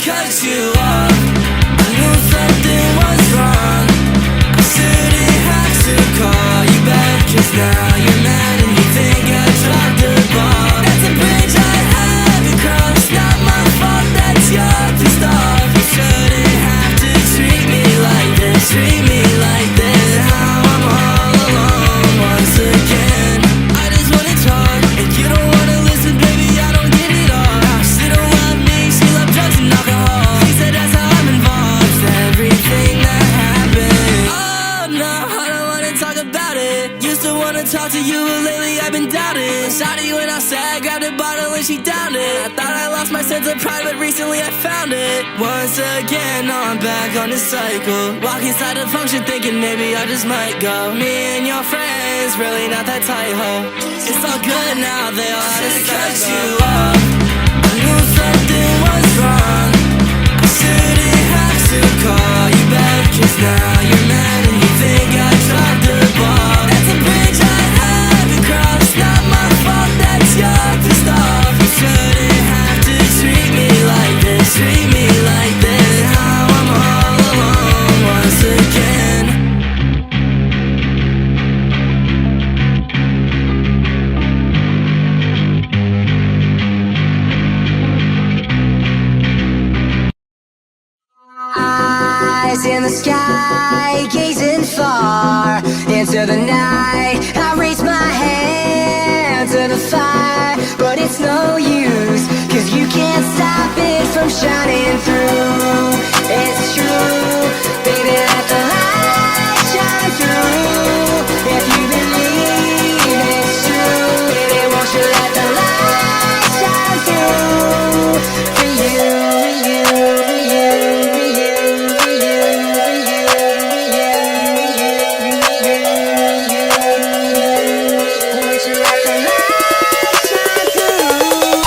cut you off. I knew something was wrong. I shouldn't have to call you back, 'cause now you're mad and you think I dropped the ball. That's a bridge I haven't crossed. Not my fault, that's your pissed off. You shouldn't have to treat me like this. Treat me like this. How I'm all alone once again. I just wanna talk and you don't wanna listen, baby. I don't get it all. She don't love me, she love drugs and alcohol. He said that's how I'm involved with everything that happened. Oh no, I don't wanna talk about it. Used to wanna talk to you, but lately I've been doubted. Shawty went outside, grabbed a bottle and she downed it. I thought I lost my sense of pride, but recently I found it. Once again, now I'm back on this cycle. Walk inside the function thinking maybe I just might go. Me and your friends, really not that tight, ho. It's all good now, they all had to cut you off. I knew something was wrong. I shouldn't have to call you back, 'cause now you're mad and you think I dropped the ball. That's a bridge I haven't crossed. Not my fault, that's your pissed off. You shouldn't have to treat me like this. Treat me like this. How I'm all alone once again. Eyes in the sky, gazing far into the night. I raise my hand to the fire, but it's no use, 'cause you can't stop it from shining through. It's true, baby, let the light shine through. If you believe it's true, baby, won't you let the light shine through? For you, for you, for you, for you, for you, for you, for you, won't you let the light shine through?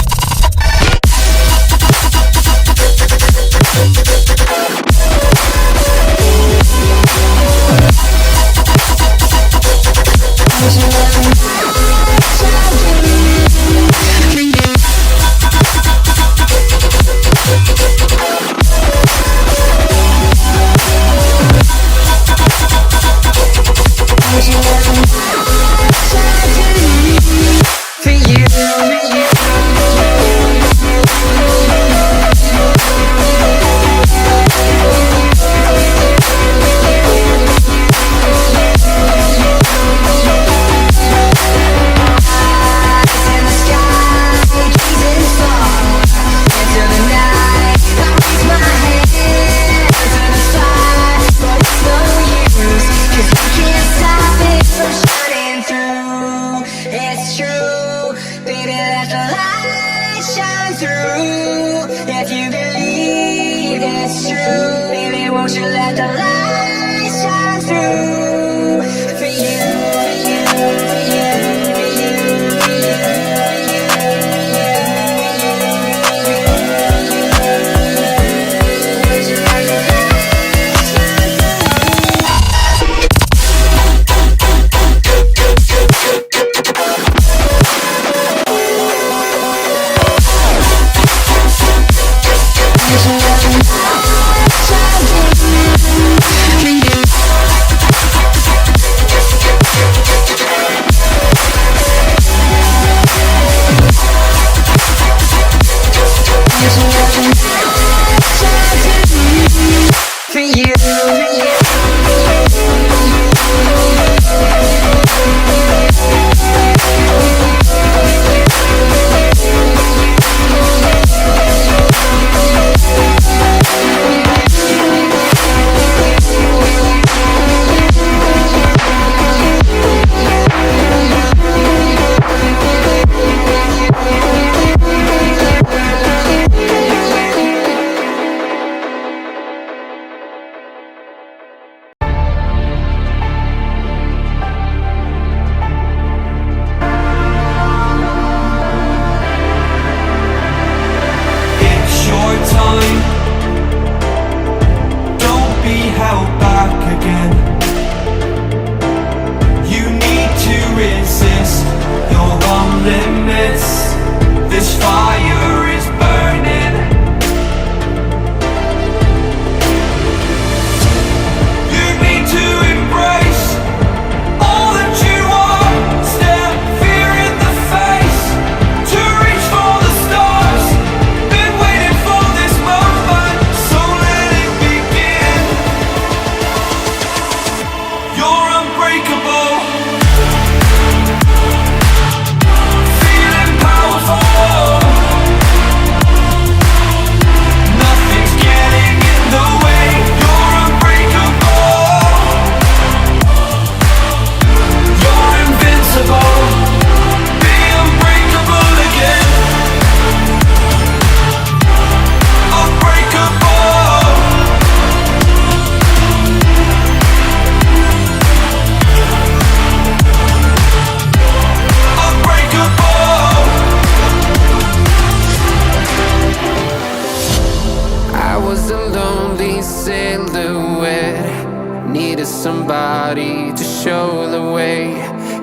needed somebody to show the way.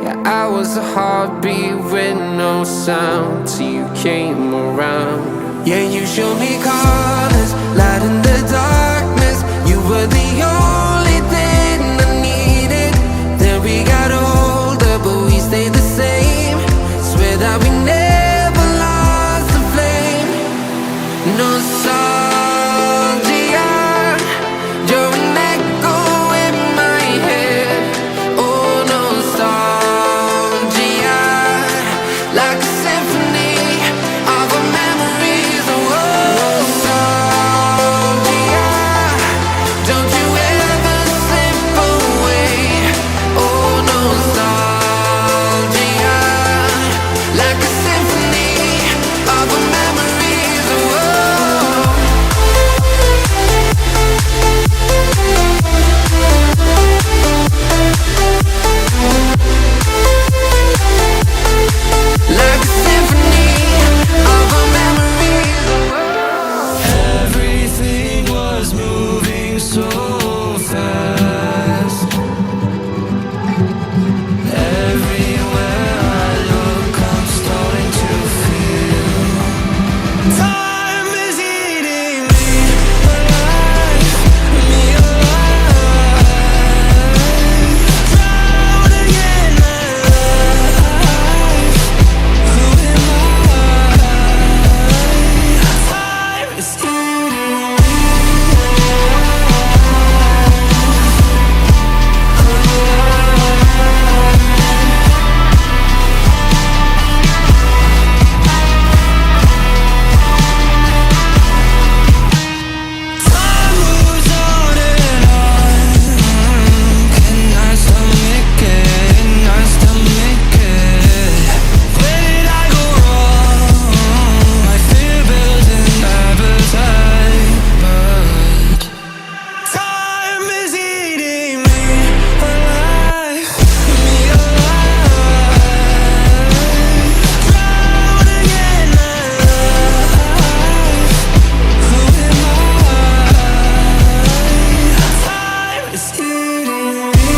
Yeah, I was a heartbeat with no sound till you came around. Yeah, you showed me colors, light in the darkness. You were the only thing I needed. Then we got older, but we stayed the same. Swear that we never lost the flame. Nostalgia, you're an echo in my head. Oh, nostalgia, like a symphony of our memories. Oh, nostalgia, don't you ever slip away. Oh, nostalgia, like a symphony of our memories. Oh, like a symphony of our memories. Everything was moving so fast. Everywhere I look, I'm starting to feel time is eating me alive, me alive. Drowning in my life. Who am I? Time is eating me Time moves on and on. Can I stomach it? Can I stomach it? Where did I go wrong? I fear built an appetite, but time is eating me alive, me alive. Drowning in my life. Who am I? Time is eating me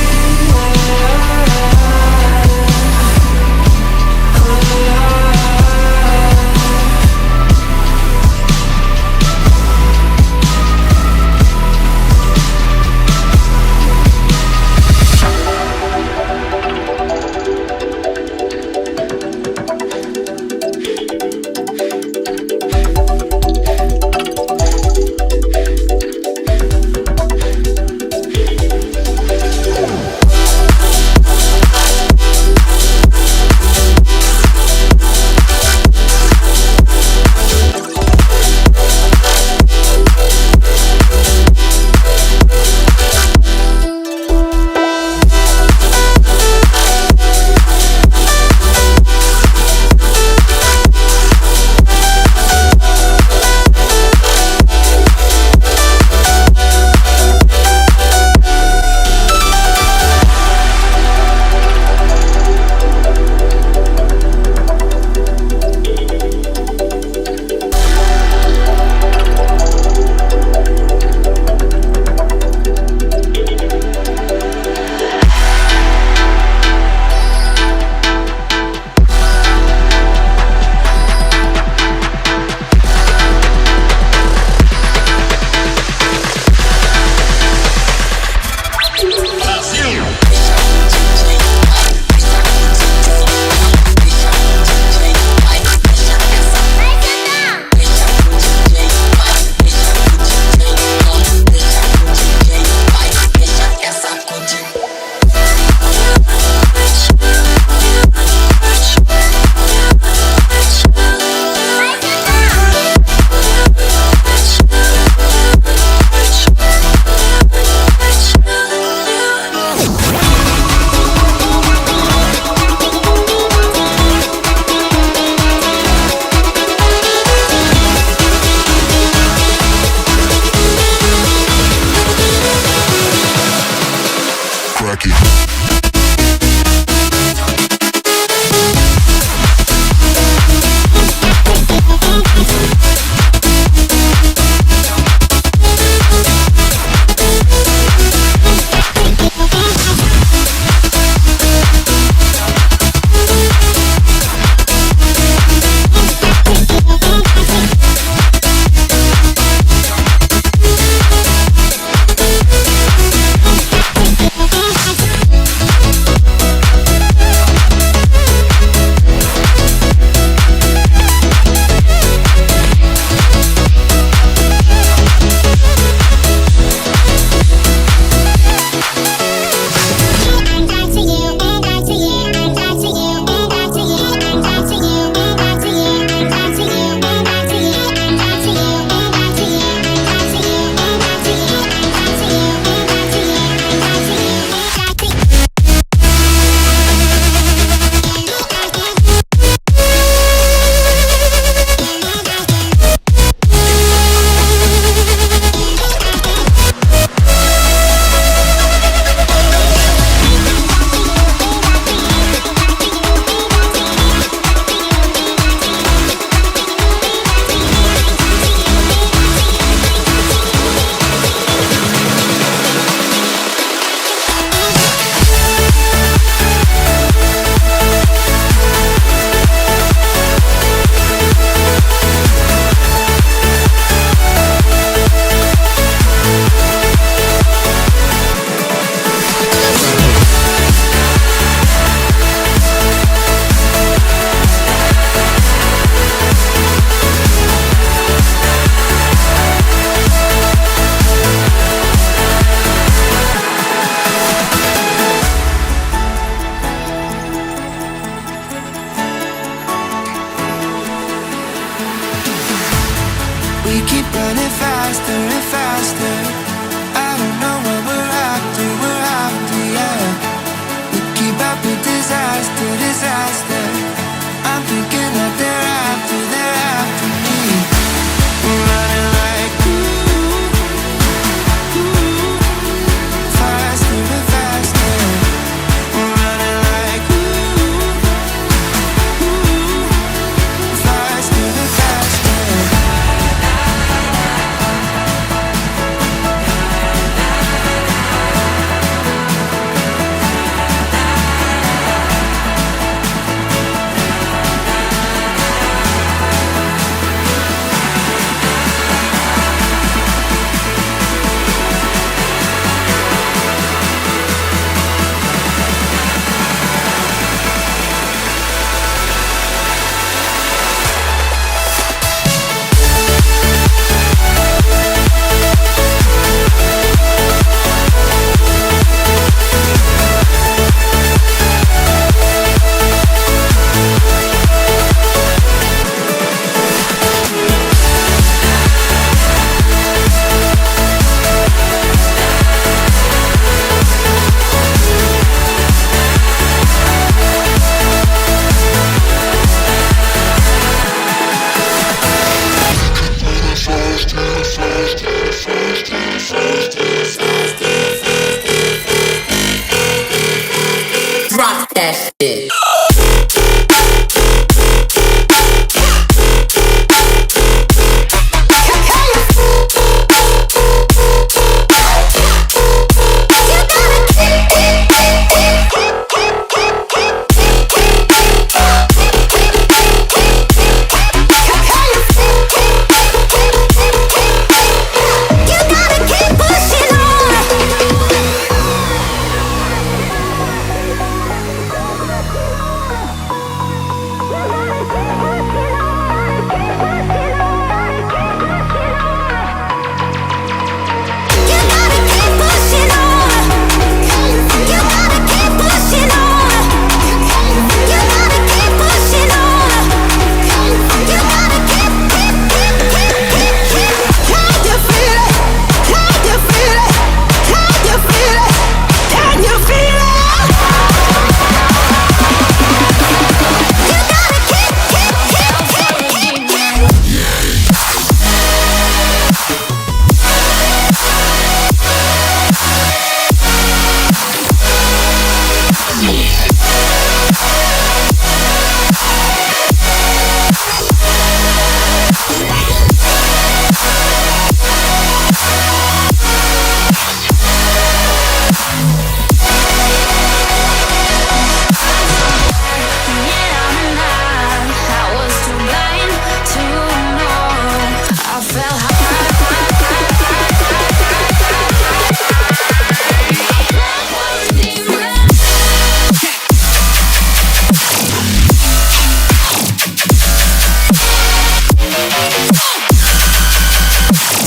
that shit.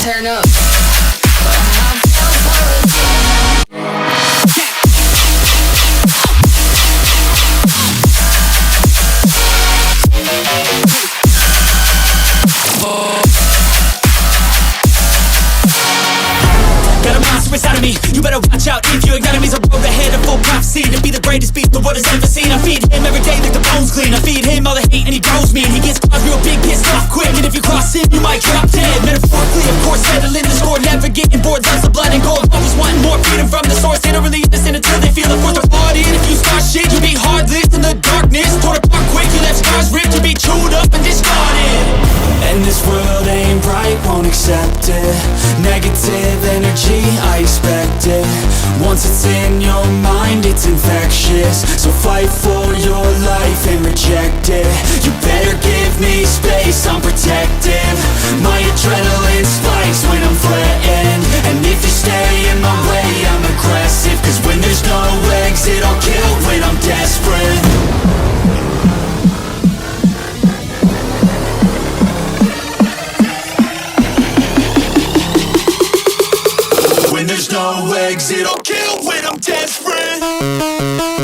Turn up. Got a monster inside of me, you better watch out. If your enemy's a road ahead of full prophecy to be the greatest beast the world has ever seen. I feed him every day like the bones clean. I feed him all the hate and he grows me. And he gets cause real big, pissed off quick. And if you cross him, you might drop dead. Metaphorically, of course, settling the score. Never getting bored, loves of blood and gold. Always wanting more freedom from the source. They don't really listen until they feel the force of blood in. If you start shit, you be heartless in the darkness. Torn apart quick, you left scars ripped. You be chewed up and discarded. And this world ain't right, won't accept it. Negative energy, I expect it. Once it's in your mind, it's infectious. So fight for your life and reject it. You better give me space, I'm protective. My adrenaline spikes when I'm threatened. And if you stay in my way, I'm aggressive. Cause when there's no exit, I'll kill when I'm desperate. There's no exit, I'll kill when I'm desperate.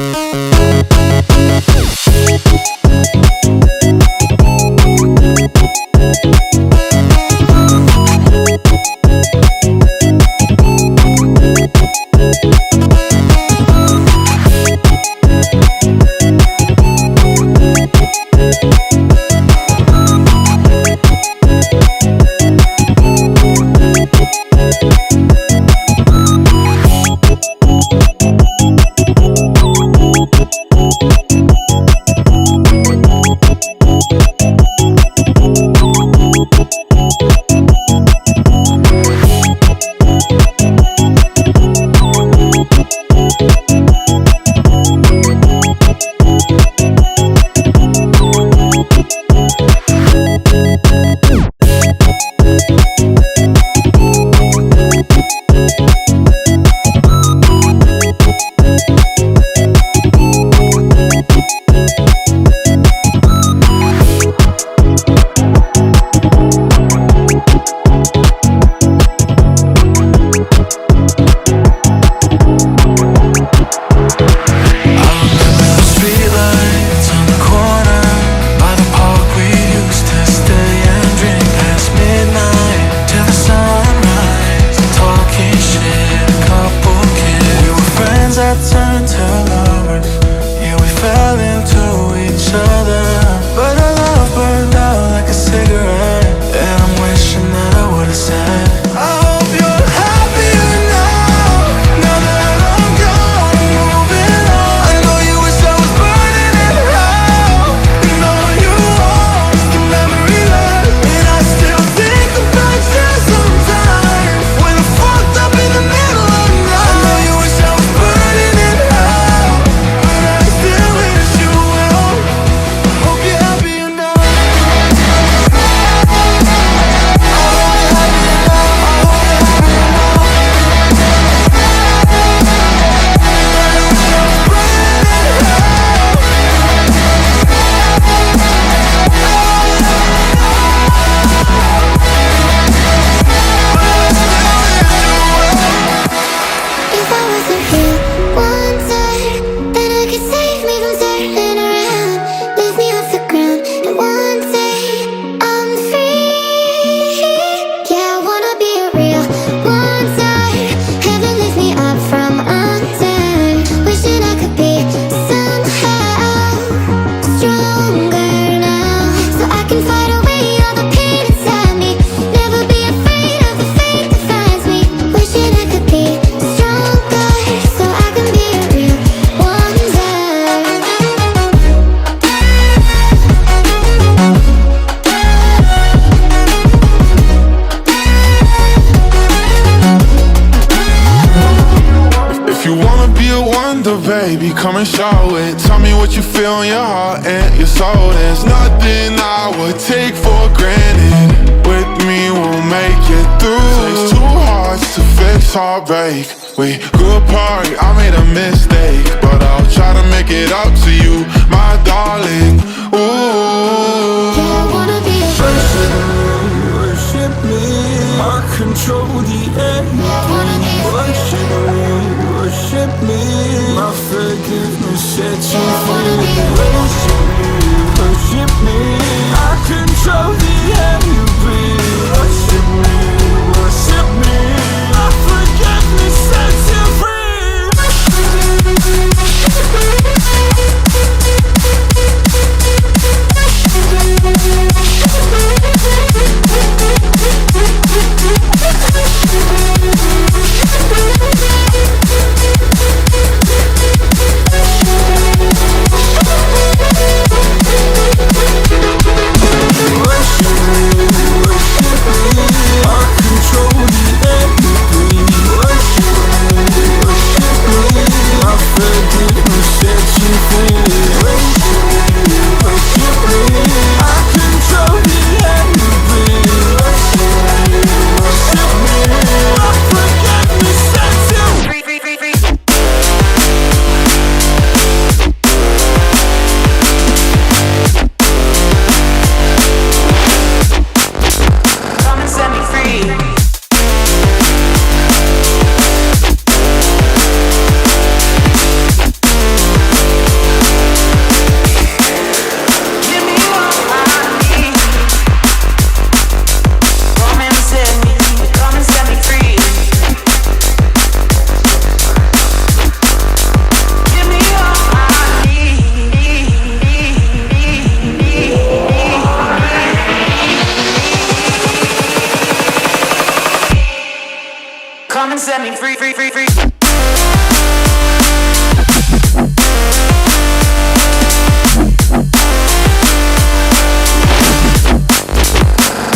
wonder, baby, come and show it. Tell me what you feel in your heart and your soul. There's nothing I would take for granted. With me, we'll make it through. Takes two hearts to fix heartbreak. We grew apart, I made a mistake, but I'll try to make it up to you, my darling. Ooh. Yeah, I wanna be a Worship me, I control the air. Worship me, worship me, my forgiveness sets you free. Worship me, I control the air you breathe. Worship me, my forgiveness sets you free. Come and set me free, free, free, free.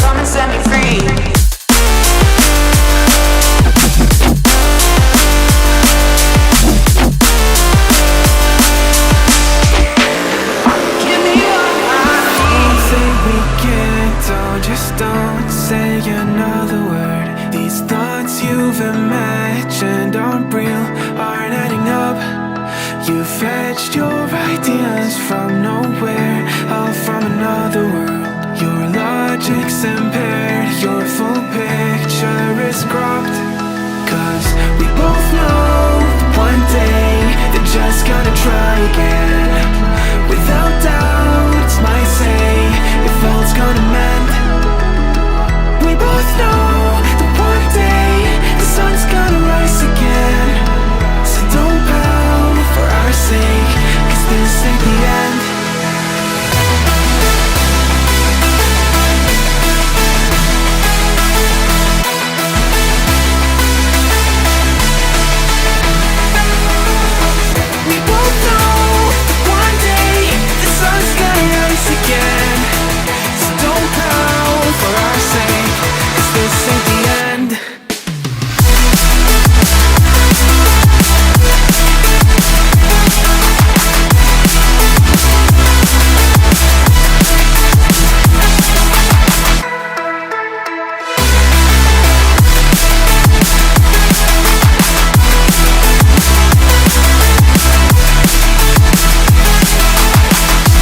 Come and set me free. Give me all I need. Say we can't, don't say another word. These thoughts you've imagined aren't real, aren't adding up. You fetched your ideas from nowhere, all from another world. Your logic's impaired, your full picture is cropped. Cause we both know one day they're just gonna try again. Without doubt, it's my say, if all's gonna mend. We both know that one day the sun's gonna rise again. So don't pout for our sake, cause this ain't the end. We both know that one day the sun's gonna rise again. So don't pout for our sake, cause this ain't the end.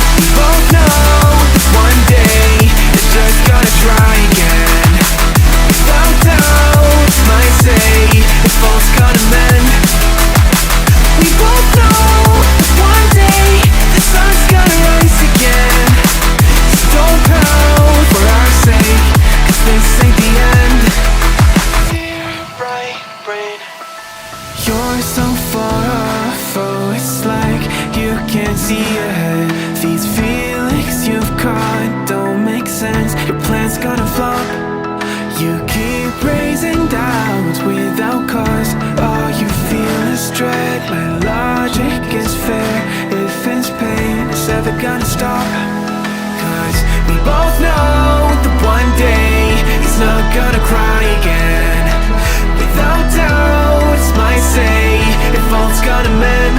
We both know that one day they're just gonna try again. Without doubt, my say, if all's gonna mend. We both know that one day the sun's gonna rise again. So don't pout for our sake, cause this ain't the end. Dear bright brain, you're so far off, oh it's like you can't see ahead. These feelings you've caught don't make sense, your plan's gonna flop. You keep raising doubts without cause, all you feel is dread. My logic is fair, if it's pain, it's ever gonna stop. Cause we both know that one day he's not gonna cry again. Without doubt, it's my say, if all's gonna mend.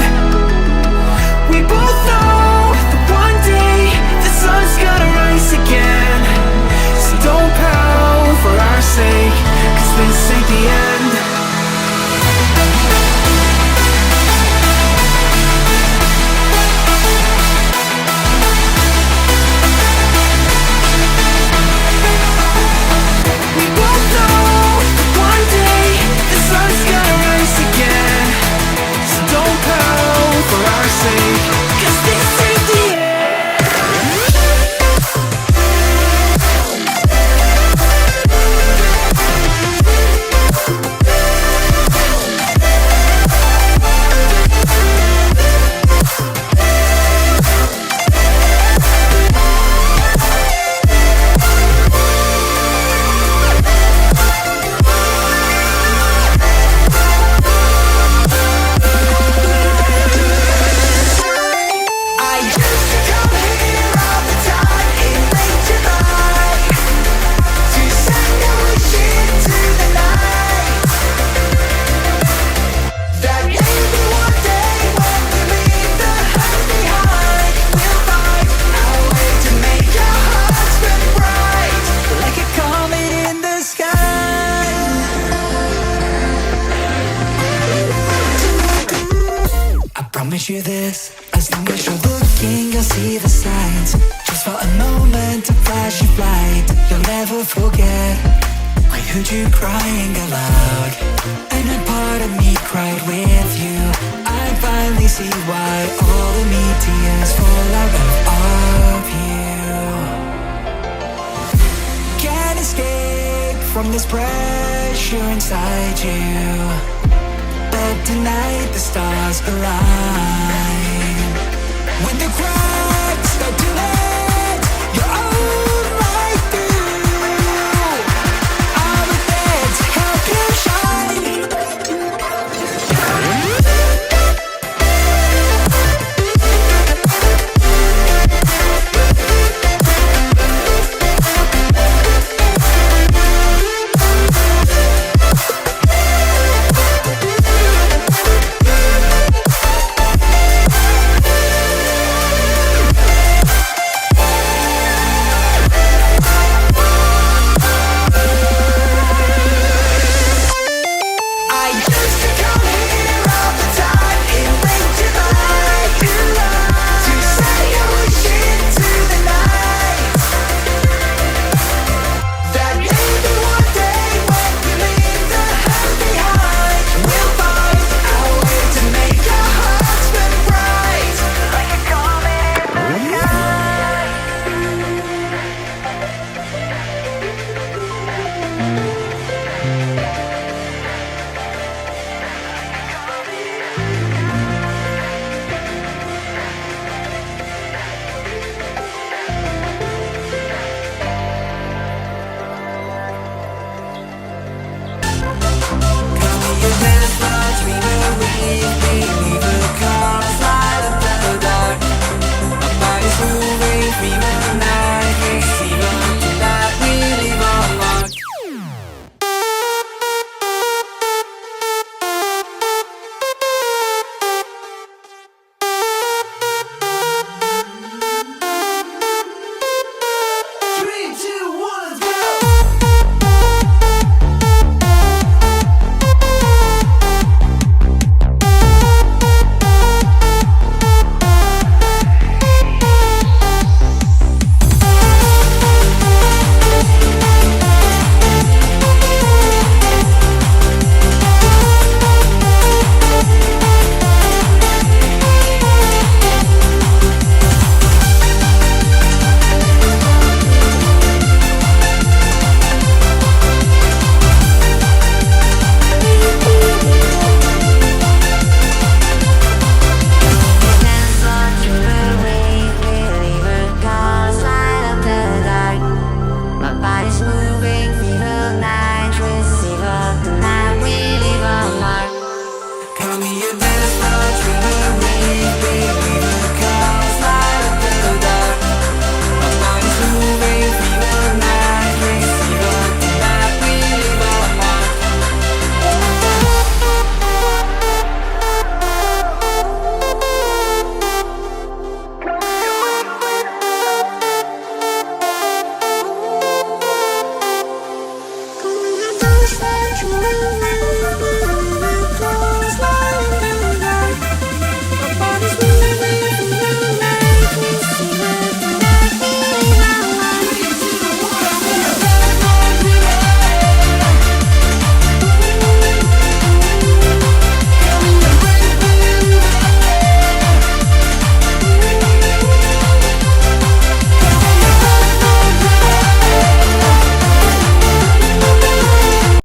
you this. As long as you're looking, you'll see the signs. Just for a moment, a flash of light. You'll never forget. I heard you crying aloud, and a part of me cried with you. I finally see why all the meteors fall out of you. Can't escape from this pressure inside you, but tonight the stars align.